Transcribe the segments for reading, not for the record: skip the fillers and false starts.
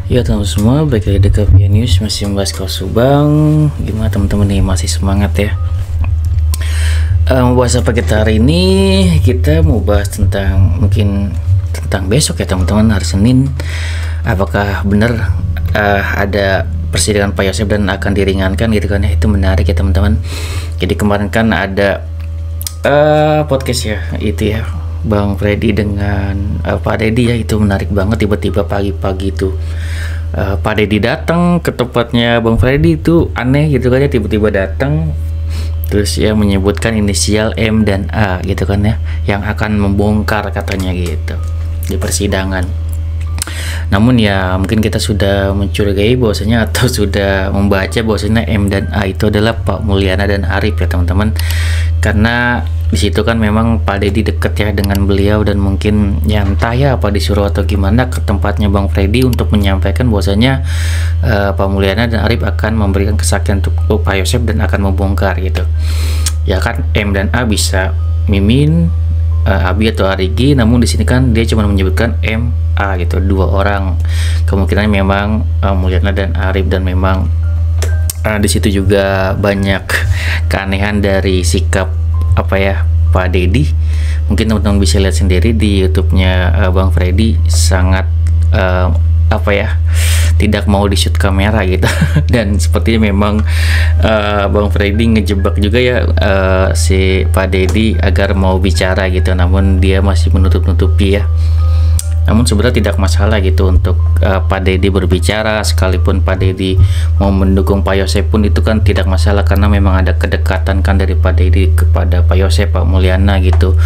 Ya teman-teman semua, balik lagi di Kapia News, masih membahas kaos Subang. Gimana teman-teman nih, masih semangat ya? Mau bahas apa kita hari ini? Kita mau bahas tentang besok ya teman-teman, hari Senin. Apakah benar ada persidangan Pak Yosef dan akan diringankan gitu kan ya? Itu menarik ya teman-teman. Jadi kemarin kan ada podcast ya, itu ya, Bang Freddy dengan Pak Deddy ya, itu menarik banget. Tiba-tiba pagi-pagi itu Pak Deddy datang ke tempatnya Bang Freddy, itu aneh gitu kan ya, tiba-tiba datang terus ya menyebutkan inisial M dan A gitu kan ya, yang akan membongkar katanya gitu di persidangan. Namun ya mungkin kita sudah mencurigai bahwasanya atau sudah membaca bahwasanya M dan A itu adalah Pak Mulyana dan Arif ya teman-teman, karena di situ kan memang Pak Deddy deket ya dengan beliau, dan mungkin ya entah ya apa disuruh atau gimana ke tempatnya Bang Freddy untuk menyampaikan bahwasanya Pak Mulyana dan Arif akan memberikan kesaksian untuk Pak Yosef dan akan membongkar gitu ya kan. M dan A bisa Mimin, Abi atau Arigi, namun di sini kan dia cuma menyebutkan M A gitu, dua orang. Kemungkinan memang Mulyana dan Arif, dan memang di situ juga banyak keanehan dari sikap Pak Deddy. Mungkin teman-teman bisa lihat sendiri di YouTube-nya Bang Freddy, sangat tidak mau di-shoot kamera gitu. Dan sepertinya memang Bang Freddy ngejebak juga ya si Pak Deddy agar mau bicara gitu, namun dia masih menutup-nutupi ya. Namun sebenarnya tidak masalah gitu untuk Pak Deddy berbicara, sekalipun Pak Deddy mau mendukung Pak Yosef pun itu kan tidak masalah, karena memang ada kedekatan kan dari Pak Deddy kepada Pak Yosef, Pak Mulyana gitu.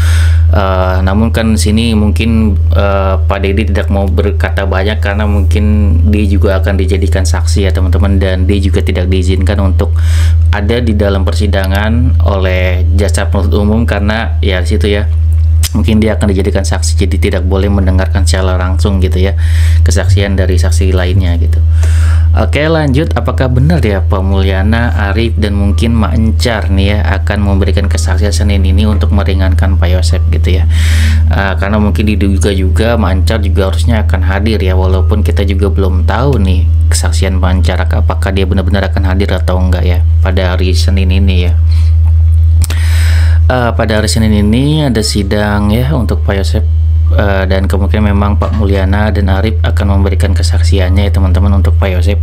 Namun kan sini mungkin Pak Deddy tidak mau berkata banyak karena mungkin dia juga akan dijadikan saksi ya teman-teman, dan dia juga tidak diizinkan untuk ada di dalam persidangan oleh jaksa penuntut umum, karena ya di situ ya mungkin dia akan dijadikan saksi, jadi tidak boleh mendengarkan secara langsung gitu ya kesaksian dari saksi lainnya gitu. Oke, lanjut. Apakah benar ya Pak Mulyana, Arif, dan mungkin Mak Encar nih ya akan memberikan kesaksian Senin ini untuk meringankan Pak Yosef gitu ya? Karena mungkin diduga juga Mak Encar juga harusnya akan hadir ya, walaupun kita juga belum tahu nih kesaksian Mak Encar apakah dia benar-benar akan hadir atau enggak ya pada hari Senin ini ya. Pada hari Senin ini ada sidang ya untuk Pak Yosef, dan kemungkinan memang Pak Mulyana dan Arif akan memberikan kesaksiannya ya teman-teman untuk Pak Yosef.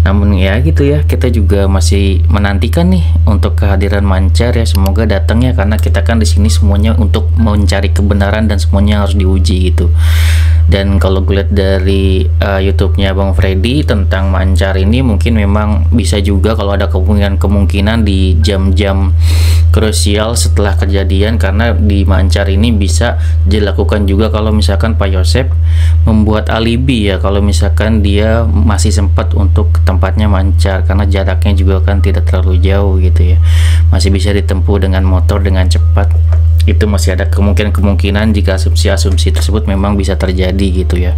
Namun ya gitu ya, kita juga masih menantikan nih untuk kehadiran Mak Encar ya, semoga datang ya, karena kita kan di sini semuanya untuk mencari kebenaran dan semuanya harus diuji gitu. Dan kalau gue lihat dari YouTube-nya Bang Freddy tentang Mak Encar ini, mungkin memang bisa juga kalau ada kemungkinan di jam-jam krusial setelah kejadian, karena di Mak Encar ini bisa dilakukan juga kalau misalkan Pak Yosef membuat alibi ya, kalau misalkan dia masih sempat untuk ke tempatnya Mak Encar, karena jaraknya juga kan tidak terlalu jauh gitu ya, masih bisa ditempuh dengan motor dengan cepat. Itu masih ada kemungkinan jika asumsi tersebut memang bisa terjadi gitu ya.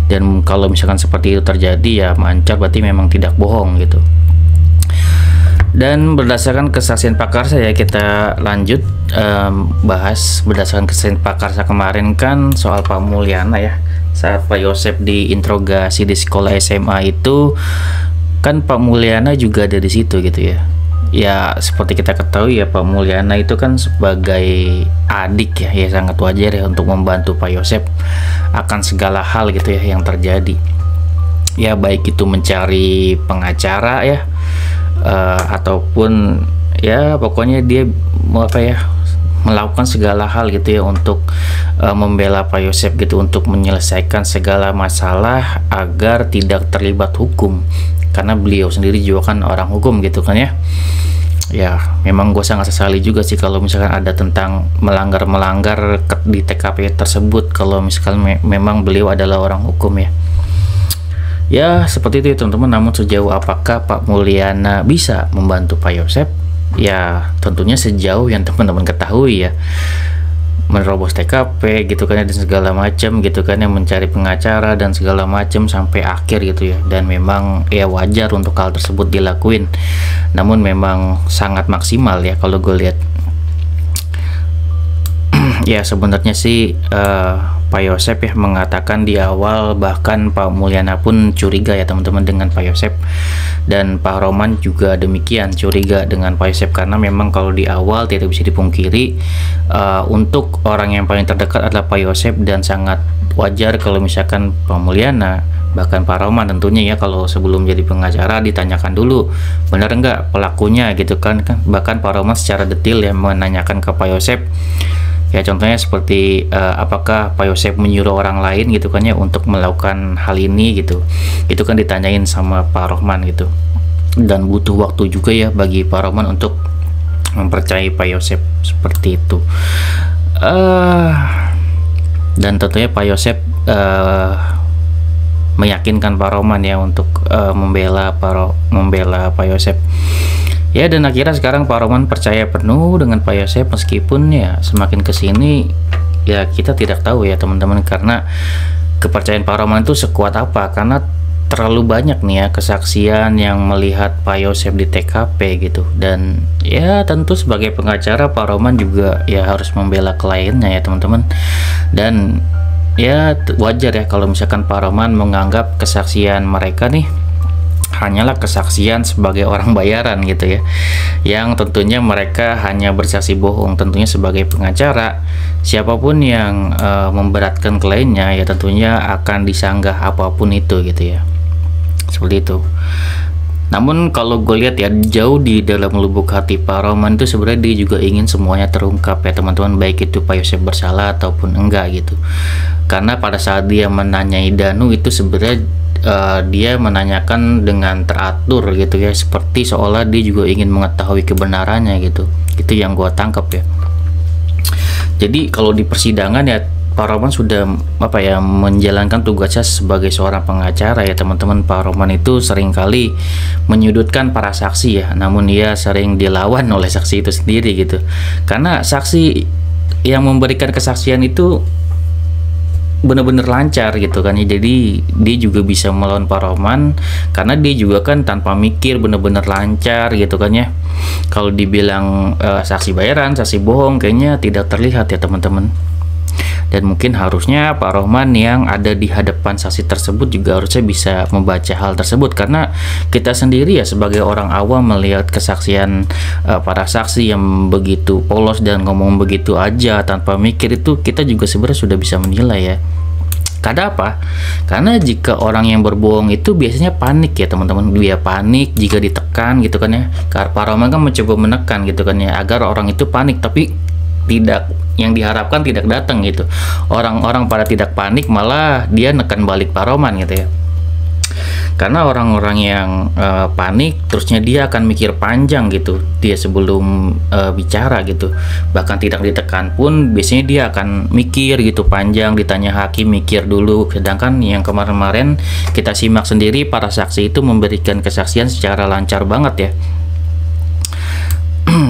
Dan kalau misalkan seperti itu terjadi ya, Mak Encar berarti memang tidak bohong gitu. Dan berdasarkan kesaksian Pak Karsa ya, kita lanjut bahas berdasarkan kesaksian Pak Karsa kemarin kan soal Pak Mulyana ya, saat Pak Yosef diinterogasi di sekolah SMA itu kan Pak Mulyana juga ada di situ gitu ya. Ya seperti kita ketahui ya, Pak Mulyana itu kan sebagai adik ya, ya sangat wajar ya untuk membantu Pak Yosef akan segala hal gitu ya yang terjadi. Ya baik itu mencari pengacara ya, ataupun ya pokoknya dia melakukan segala hal gitu ya untuk membela Pak Yosef gitu, untuk menyelesaikan segala masalah agar tidak terlibat hukum, karena beliau sendiri juga kan orang hukum gitu kan ya. Ya memang gue sangat sesali juga sih kalau misalkan ada tentang melanggar di TKP tersebut, kalau misalkan memang beliau adalah orang hukum ya. Ya seperti itu ya teman-teman. Namun sejauh apakah Pak Mulyana bisa membantu Pak Yosef? Ya tentunya sejauh yang teman-teman ketahui ya, menerobos TKP gitu kan ya, dan segala macam gitu kan ya, mencari pengacara dan segala macam sampai akhir gitu ya. Dan memang ya wajar untuk hal tersebut dilakuin, namun memang sangat maksimal ya kalau gue lihat. Ya sebenarnya sih Pak Yosep ya mengatakan di awal, bahkan Pak Mulyana pun curiga ya teman-teman dengan Pak Yosep, dan Pak Roman juga demikian curiga dengan Pak Yosep, karena memang kalau di awal tidak bisa dipungkiri untuk orang yang paling terdekat adalah Pak Yosep, dan sangat wajar kalau misalkan Pak Mulyana bahkan Pak Roman tentunya ya, kalau sebelum jadi pengacara ditanyakan dulu benar enggak pelakunya gitu kan. Bahkan Pak Roman secara detail ya menanyakan ke Pak Yosep ya, contohnya seperti apakah Pak Yosep menyuruh orang lain gitu kan ya untuk melakukan hal ini gitu, itu kan ditanyain sama Pak Roman gitu. Dan butuh waktu juga ya bagi Pak Roman untuk mempercayai Pak Yosep seperti itu. Dan tentunya Pak Yosep meyakinkan Pak Roman ya untuk membela Pak Yosep ya, dan akhirnya sekarang Pak Roman percaya penuh dengan Pak Yosep, meskipun ya semakin kesini ya kita tidak tahu ya teman-teman, karena kepercayaan Pak Roman itu sekuat apa, karena terlalu banyak nih ya kesaksian yang melihat Pak Yosep di TKP gitu. Dan ya tentu sebagai pengacara Pak Roman juga ya harus membela kliennya ya teman-teman, dan ya wajar ya kalau misalkan Pak Roman menganggap kesaksian mereka nih hanyalah kesaksian sebagai orang bayaran gitu ya, yang tentunya mereka hanya bersaksi bohong. Tentunya sebagai pengacara, siapapun yang memberatkan kliennya ya tentunya akan disanggah apapun itu gitu ya, seperti itu. Namun kalau gue lihat ya, jauh di dalam lubuk hati Pak Roman itu sebenarnya dia juga ingin semuanya terungkap ya teman-teman, baik itu Pak Yosep bersalah ataupun enggak gitu. Karena pada saat dia menanyai Danu itu sebenarnya dia menanyakan dengan teratur gitu ya, seperti seolah dia juga ingin mengetahui kebenarannya gitu. Itu yang gua tangkap ya. Jadi kalau di persidangan ya Pak Roman sudah menjalankan tugasnya sebagai seorang pengacara ya teman-teman. Pak Roman itu seringkali menyudutkan para saksi ya, namun ia sering dilawan oleh saksi itu sendiri gitu. Karena saksi yang memberikan kesaksian itu benar-benar lancar gitu kan ya, jadi dia juga bisa melawan Pak Roman karena dia juga kan tanpa mikir benar-benar lancar gitu kan ya. Kalau dibilang saksi bayaran, saksi bohong kayaknya tidak terlihat ya teman-teman. Dan mungkin harusnya Pak Roman yang ada di hadapan saksi tersebut juga harusnya bisa membaca hal tersebut, karena kita sendiri ya sebagai orang awam melihat kesaksian para saksi yang begitu polos dan ngomong begitu aja tanpa mikir, itu kita juga sebenarnya sudah bisa menilai ya. Karena apa? Karena jika orang yang berbohong itu biasanya panik ya teman-teman, dia panik jika ditekan gitu kan ya. Karena Pak Roman kan mencoba menekan gitu kan ya, agar orang itu panik, tapi tidak, yang diharapkan tidak datang gitu. Orang-orang pada tidak panik, malah dia nekan balik Pak Roman gitu ya. Karena orang-orang yang panik terusnya dia akan mikir panjang gitu dia sebelum bicara gitu. Bahkan tidak ditekan pun biasanya dia akan mikir gitu panjang, ditanya hakim mikir dulu. Sedangkan yang kemarin-kemarin kita simak sendiri, para saksi itu memberikan kesaksian secara lancar banget ya.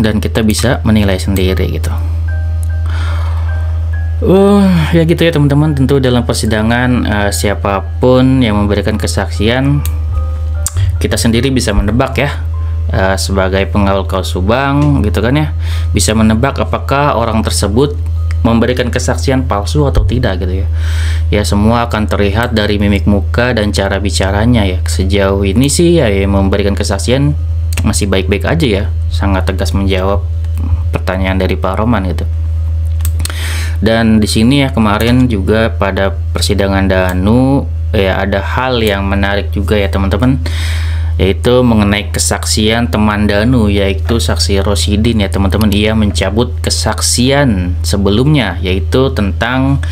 Dan kita bisa menilai sendiri gitu. Ya gitu ya teman-teman. Tentu dalam persidangan siapapun yang memberikan kesaksian, kita sendiri bisa menebak ya, sebagai pengawal kaus Subang gitu kan ya, bisa menebak apakah orang tersebut memberikan kesaksian palsu atau tidak gitu ya. Ya semua akan terlihat dari mimik muka dan cara bicaranya ya. Sejauh ini sih ya, yang memberikan kesaksian masih baik-baik aja ya, sangat tegas menjawab pertanyaan dari Pak Roman gitu. Dan di sini ya kemarin juga pada persidangan Danu ya ada hal yang menarik juga ya teman-teman, yaitu mengenai kesaksian teman Danu, yaitu saksi Rosidin ya teman-teman. Ia mencabut kesaksian sebelumnya, yaitu tentang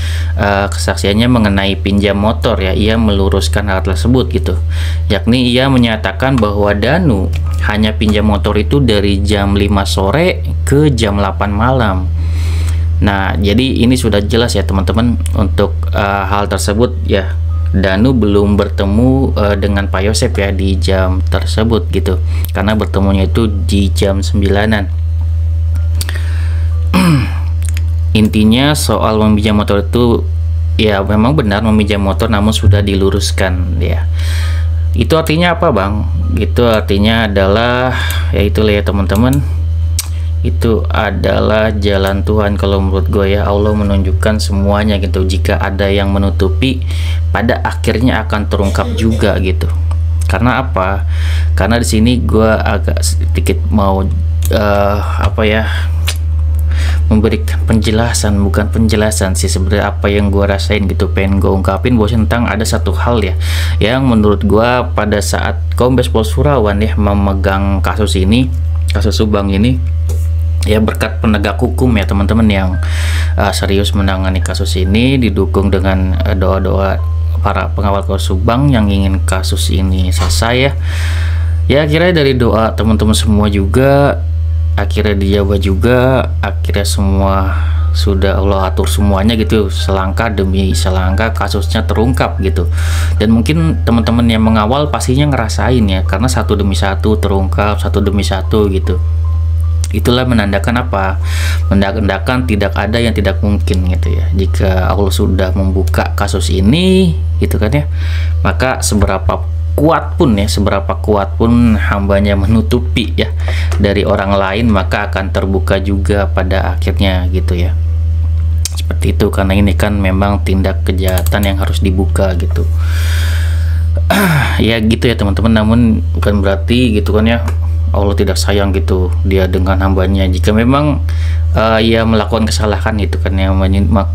kesaksiannya mengenai pinjam motor ya. Ia meluruskan hal tersebut gitu, yakni ia menyatakan bahwa Danu hanya pinjam motor itu dari jam 5 sore ke jam 8 malam. Nah, jadi ini sudah jelas ya teman-teman untuk hal tersebut ya. Danu belum bertemu dengan Pak Yosep ya di jam tersebut gitu, karena bertemunya itu di jam 9-an. Intinya soal meminjam motor itu ya memang benar meminjam motor, namun sudah diluruskan ya. Itu artinya apa bang? Itu artinya adalah ya itulah ya teman-teman, itu adalah jalan Tuhan kalau menurut gue ya. Allah menunjukkan semuanya gitu. Jika ada yang menutupi, pada akhirnya akan terungkap juga gitu. Karena apa? Karena di sini gue agak sedikit mau memberikan penjelasan, bukan penjelasan sih sebenarnya, apa yang gue rasain gitu. Pengen gue ungkapin bahwa tentang ada satu hal ya yang menurut gue pada saat Kombes Pol Surawan ya memegang kasus ini, kasus Subang ini ya, berkat penegak hukum ya teman-teman yang serius menangani kasus ini, didukung dengan doa-doa para pengawal kasus Subang yang ingin kasus ini selesai ya akhirnya dari doa teman-teman semua juga akhirnya dijawab juga, akhirnya semua sudah Allah atur semuanya gitu, selangkah demi selangkah kasusnya terungkap gitu. Dan mungkin teman-teman yang mengawal pastinya ngerasain ya, karena satu demi satu terungkap, satu demi satu gitu. Itulah menandakan apa? Menandakan tidak ada yang tidak mungkin gitu ya. Jika Allah sudah membuka kasus ini gitu kan ya, maka seberapa kuat pun hambanya menutupi ya dari orang lain, maka akan terbuka juga pada akhirnya gitu ya. Seperti itu, karena ini kan memang tindak kejahatan yang harus dibuka gitu. Ya gitu ya teman-teman. Namun bukan berarti gitu kan ya Allah tidak sayang gitu dia dengan hambanya. Jika memang ia melakukan kesalahan itu kan ya,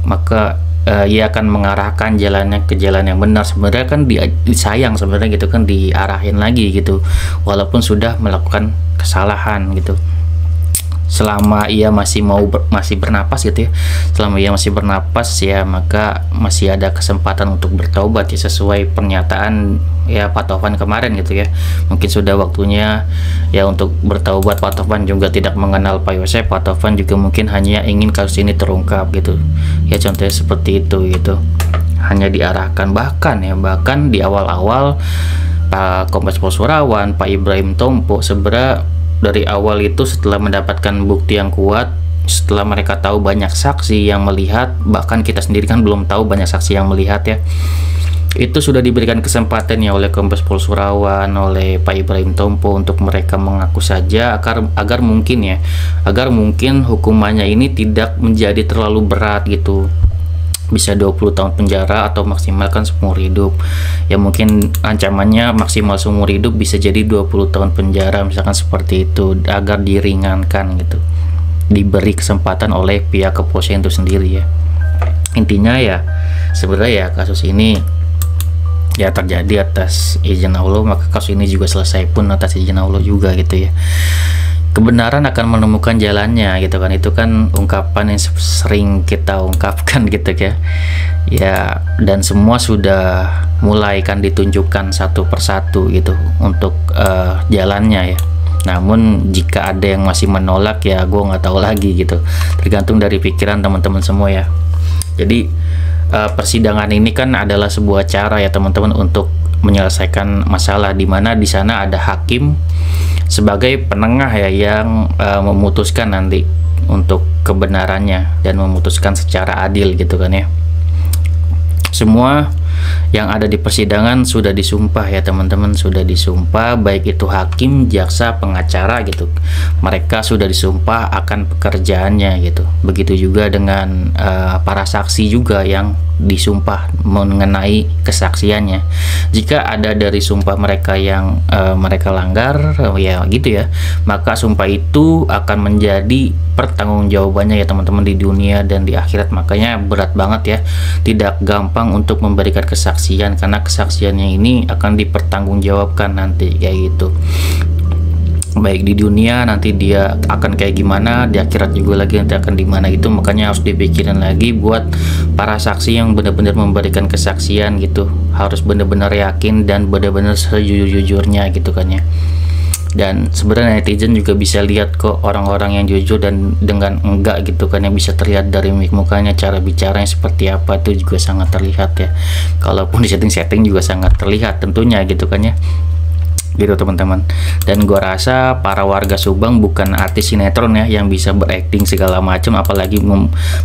maka ia akan mengarahkan jalannya ke jalan yang benar. Sebenarnya kan disayang sebenarnya gitu kan, diarahin lagi gitu walaupun sudah melakukan kesalahan gitu. Selama ia masih bernapas gitu ya, selama ia masih bernapas ya, maka masih ada kesempatan untuk bertobat ya, sesuai pernyataan ya Pak Taufan kemarin gitu ya. Mungkin sudah waktunya ya untuk bertaubat. Pak Taufan juga tidak mengenal Pak Yosef. Pak Taufan juga mungkin hanya ingin kasus ini terungkap gitu ya, contohnya seperti itu gitu. Hanya diarahkan, bahkan di awal-awal Pak Kombes Pol Surawan, Pak Ibrahim Tompo sebenarnya dari awal itu setelah mendapatkan bukti yang kuat, setelah mereka tahu banyak saksi yang melihat, bahkan kita sendiri kan belum tahu banyak saksi yang melihat ya, itu sudah diberikan kesempatan ya oleh Kombes Pol Surawan, oleh Pak Ibrahim Tompo untuk mereka mengaku saja agar mungkin hukumannya ini tidak menjadi terlalu berat gitu. Bisa 20 tahun penjara atau maksimalkan seumur hidup ya, mungkin ancamannya maksimal seumur hidup, bisa jadi 20 tahun penjara misalkan seperti itu, agar diringankan gitu, diberi kesempatan oleh pihak kepolisian itu sendiri ya. Intinya ya sebenarnya ya kasus ini ya terjadi atas izin Allah, maka kasus ini juga selesai pun atas izin Allah juga gitu ya. Kebenaran akan menemukan jalannya gitu kan, itu kan ungkapan yang sering kita ungkapkan gitu ya, dan semua sudah mulai kan ditunjukkan satu persatu gitu untuk jalannya ya. Namun jika ada yang masih menolak ya gue nggak tahu lagi gitu, tergantung dari pikiran teman-teman semua ya. Jadi persidangan ini kan adalah sebuah cara ya teman-teman untuk menyelesaikan masalah, di mana di sana ada hakim sebagai penengah ya yang memutuskan nanti untuk kebenarannya dan memutuskan secara adil gitu kan ya. Semua yang ada di persidangan sudah disumpah ya teman-teman, sudah disumpah, baik itu hakim, jaksa, pengacara gitu. Mereka sudah disumpah akan pekerjaannya gitu. Begitu juga dengan para saksi juga yang disumpah mengenai kesaksiannya. Jika ada dari sumpah mereka yang mereka langgar ya gitu ya, maka sumpah itu akan menjadi pertanggungjawabannya ya teman-teman di dunia dan di akhirat. Makanya berat banget ya, tidak gampang untuk memberikan kesaksian, karena kesaksiannya ini akan dipertanggungjawabkan nanti kayak gitu. Baik di dunia nanti dia akan kayak gimana, di akhirat juga lagi nanti akan dimana gitu. Makanya harus dipikirin lagi buat para saksi yang benar-benar memberikan kesaksian gitu, harus benar-benar yakin dan benar-benar sejujur-jujurnya gitu kan ya. Dan sebenarnya netizen juga bisa lihat kok orang-orang yang jujur dan dengan enggak gitu kan, yang bisa terlihat dari mimik mukanya, cara bicaranya seperti apa, itu juga sangat terlihat ya. Kalaupun di setting juga sangat terlihat tentunya gitu kan ya, gitu teman-teman. Dan gua rasa para warga Subang bukan artis sinetron ya yang bisa berakting segala macam, apalagi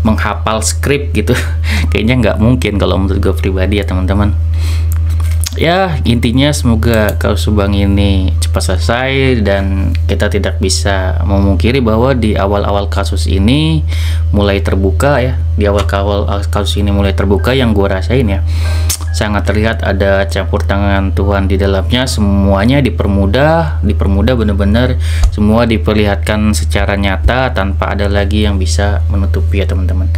menghafal skrip gitu. Kayaknya nggak mungkin kalau menurut gue pribadi ya teman-teman. Ya intinya semoga kasus Subang ini cepat selesai, dan kita tidak bisa memungkiri bahwa di awal-awal kasus ini mulai terbuka ya, di awal-awal kasus ini mulai terbuka, yang gue rasain ya sangat terlihat ada campur tangan Tuhan di dalamnya. Semuanya dipermudah benar-benar, semua diperlihatkan secara nyata tanpa ada lagi yang bisa menutupi ya teman-teman.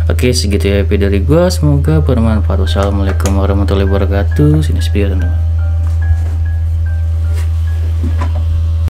Oke, segitu ya video dari gue, semoga bermanfaat. Wassalamualaikum warahmatullahi wabarakatuh. Sini video teman-teman.